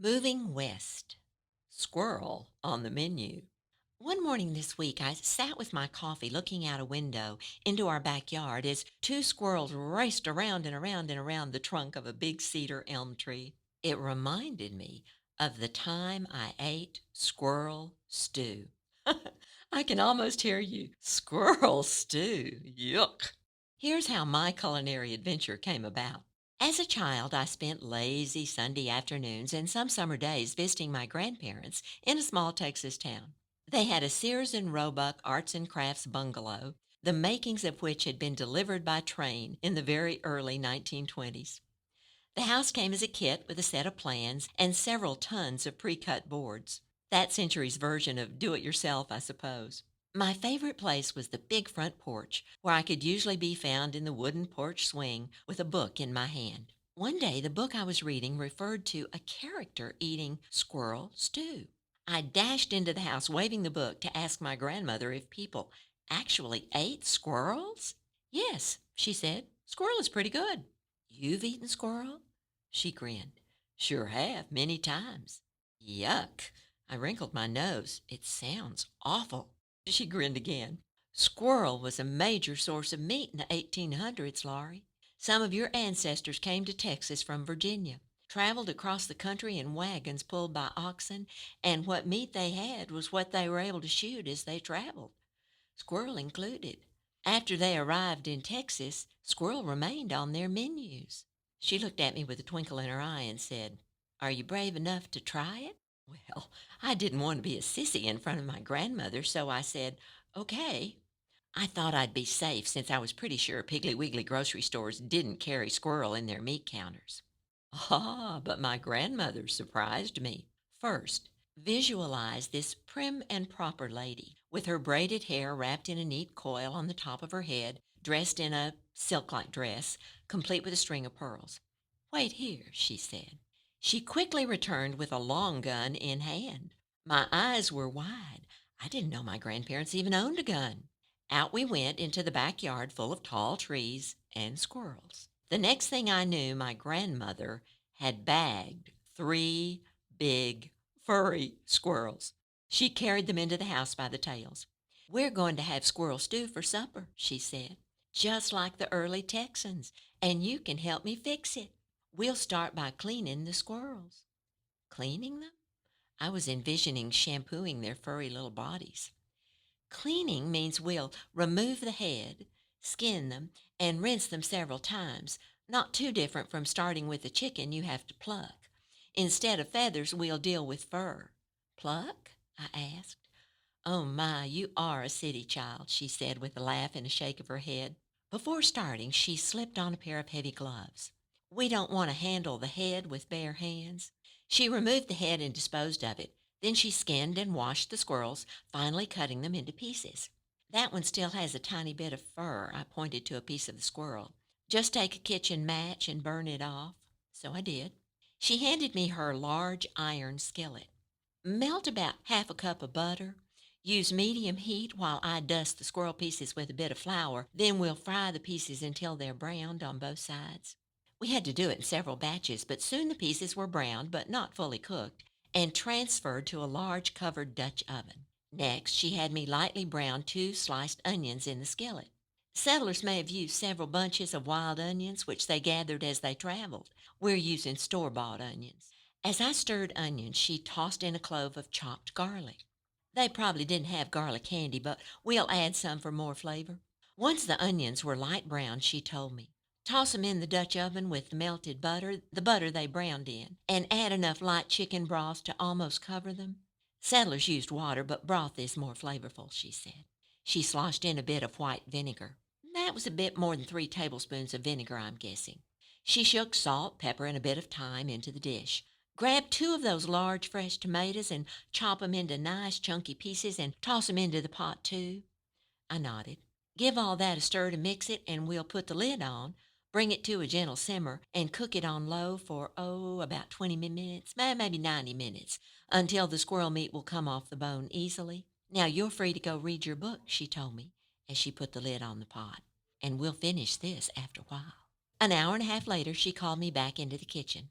Moving west. Squirrel on the menu. One morning this week, I sat with my coffee looking out a window into our backyard as two squirrels raced around and around and around the trunk of a big cedar elm tree. It reminded me of the time I ate squirrel stew. I can almost hear you. Squirrel stew. Yuck. Here's how my culinary adventure came about. As a child, I spent lazy Sunday afternoons and some summer days visiting my grandparents in a small Texas town. They had a Sears and Roebuck arts and crafts bungalow, the makings of which had been delivered by train in the very early 1920s. The house came as a kit with a set of plans and several tons of pre-cut boards. That century's version of do it yourself, I suppose. My favorite place was the big front porch, where I could usually be found in the wooden porch swing with a book in my hand. One day, the book I was reading referred to a character eating squirrel stew. I dashed into the house waving the book to ask my grandmother if people actually ate squirrels. Yes, she said, squirrel is pretty good. You've eaten squirrel? She grinned. Sure have, many times. Yuck. I wrinkled my nose. It sounds awful. She grinned again. Squirrel was a major source of meat in the 1800s, Laurie. Some of your ancestors came to Texas from Virginia, traveled across the country in wagons pulled by oxen, and what meat they had was what they were able to shoot as they traveled, squirrel included. After they arrived in Texas, squirrel remained on their menus. She looked at me with a twinkle in her eye and said, Are you brave enough to try it? Well, I didn't want to be a sissy in front of my grandmother, so I said, Okay. I thought I'd be safe since I was pretty sure Piggly Wiggly grocery stores didn't carry squirrel in their meat counters. Ah, but my grandmother surprised me. First, visualize this prim and proper lady, with her braided hair wrapped in a neat coil on the top of her head, dressed in a silk like dress, complete with a string of pearls. Wait here, she said. She quickly returned with a long gun in hand. My eyes were wide. I didn't know my grandparents even owned a gun. Out we went into the backyard full of tall trees and squirrels. The next thing I knew, my grandmother had bagged three big, furry squirrels. She carried them into the house by the tails. We're going to have squirrel stew for supper, she said, just like the early Texans, and you can help me fix it. We'll start by cleaning the squirrels. Cleaning them? I was envisioning shampooing their furry little bodies. Cleaning means we'll remove the head, skin them, and rinse them several times, not too different from starting with a chicken you have to pluck. Instead of feathers, we'll deal with fur. Pluck? I asked. Oh my, you are a city child, she said with a laugh and a shake of her head. Before starting, she slipped on a pair of heavy gloves. We don't want to handle the head with bare hands. She removed the head and disposed of it. Then she skinned and washed the squirrels, finally cutting them into pieces. That one still has a tiny bit of fur. I pointed to a piece of the squirrel. Just take a kitchen match and burn it off. So I did. She handed me her large iron skillet. Melt about half a cup of butter. Use medium heat while I dust the squirrel pieces with a bit of flour. Then we'll fry the pieces until they're browned on both sides. We had to do it in several batches, but soon the pieces were browned but not fully cooked and transferred to a large covered Dutch oven. Next, she had me lightly brown 2 sliced onions in the skillet. Settlers may have used several bunches of wild onions, which they gathered as they traveled. We're using store-bought onions. As I stirred onions, she tossed in a clove of chopped garlic. They probably didn't have garlic handy, but we'll add some for more flavor. Once the onions were light brown, she told me, Toss 'em in the Dutch oven with the melted butter, the butter they browned in, and add enough light chicken broth to almost cover them. Settlers used water, but broth is more flavorful, she said. She sloshed in a bit of white vinegar. That was a bit more than 3 tablespoons of vinegar, I'm guessing. She shook salt, pepper, and a bit of thyme into the dish. Grab 2 of those large fresh tomatoes and chop 'em into nice chunky pieces and toss 'em into the pot, too. I nodded. Give all that a stir to mix it, and we'll put the lid on, bring it to a gentle simmer, and cook it on low for, about 20 minutes, maybe 90 minutes, until the squirrel meat will come off the bone easily. Now you're free to go read your book, she told me, as she put the lid on the pot, and we'll finish this after a while. An hour and a half later, she called me back into the kitchen.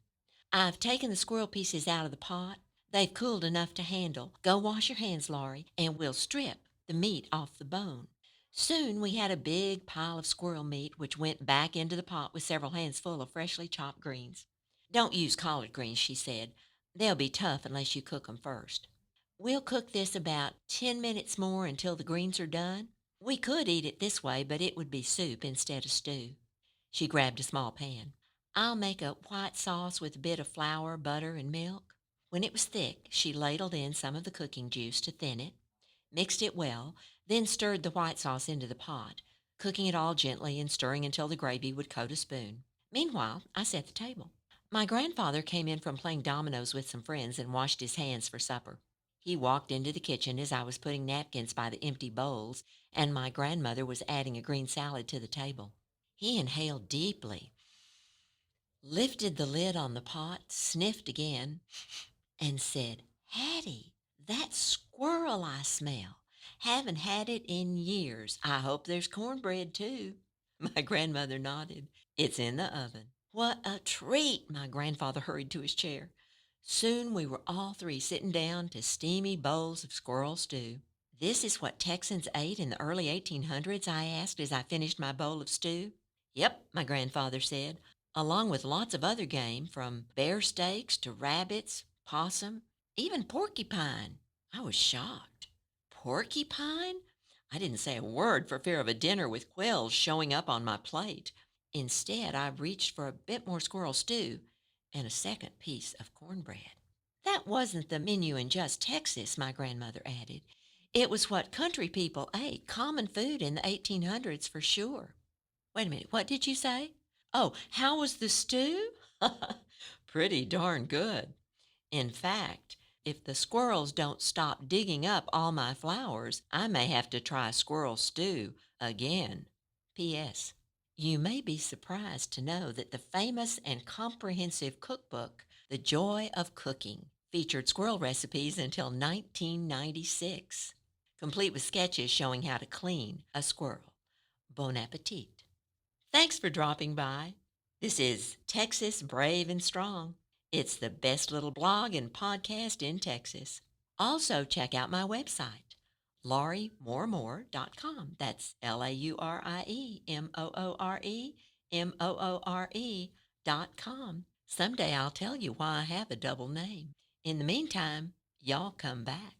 I've taken the squirrel pieces out of the pot. They've cooled enough to handle. Go wash your hands, Laurie, and we'll strip the meat off the bone. Soon we had a big pile of squirrel meat, which went back into the pot with several hands full of freshly chopped greens. Don't use collard greens, she said. They'll be tough unless you cook 'em first. We'll cook this about 10 minutes more until the greens are done. We could eat it this way, but it would be soup instead of stew. She grabbed a small pan. I'll make a white sauce with a bit of flour, butter, and milk. When it was thick, she ladled in some of the cooking juice to thin it, mixed it well, then stirred the white sauce into the pot, cooking it all gently and stirring until the gravy would coat a spoon. Meanwhile, I set the table. My grandfather came in from playing dominoes with some friends and washed his hands for supper. He walked into the kitchen as I was putting napkins by the empty bowls, and my grandmother was adding a green salad to the table. He inhaled deeply, lifted the lid on the pot, sniffed again, and said, Hattie, that squirrel I smell. Haven't had it in years. I hope there's cornbread too. My grandmother nodded. It's in the oven. What a treat! My grandfather hurried to his chair. Soon we were all three sitting down to steamy bowls of squirrel stew. This is what Texans ate in the early 1800s? I asked as I finished my bowl of stew. Yep, my grandfather said, along with lots of other game, from bear steaks to rabbits, possum, even porcupine. I was shocked. Porcupine? I didn't say a word for fear of a dinner with quails showing up on my plate. Instead, I reached for a bit more squirrel stew and a second piece of cornbread. That wasn't the menu in just Texas, my grandmother added. It was what country people ate, common food in the 1800s for sure. Wait a minute, what did you say? Oh, how was the stew? Pretty darn good. In fact, if the squirrels don't stop digging up all my flowers, I may have to try squirrel stew again. P.S. You may be surprised to know that the famous and comprehensive cookbook, The Joy of Cooking, featured squirrel recipes until 1996, complete with sketches showing how to clean a squirrel. Bon appetit. Thanks for dropping by. This is Texas Brave and Strong. It's the best little blog and podcast in Texas. Also, check out my website, lauriemooremore.com. That's LaurieMoore.com. Someday I'll tell you why I have a double name. In the meantime, y'all come back.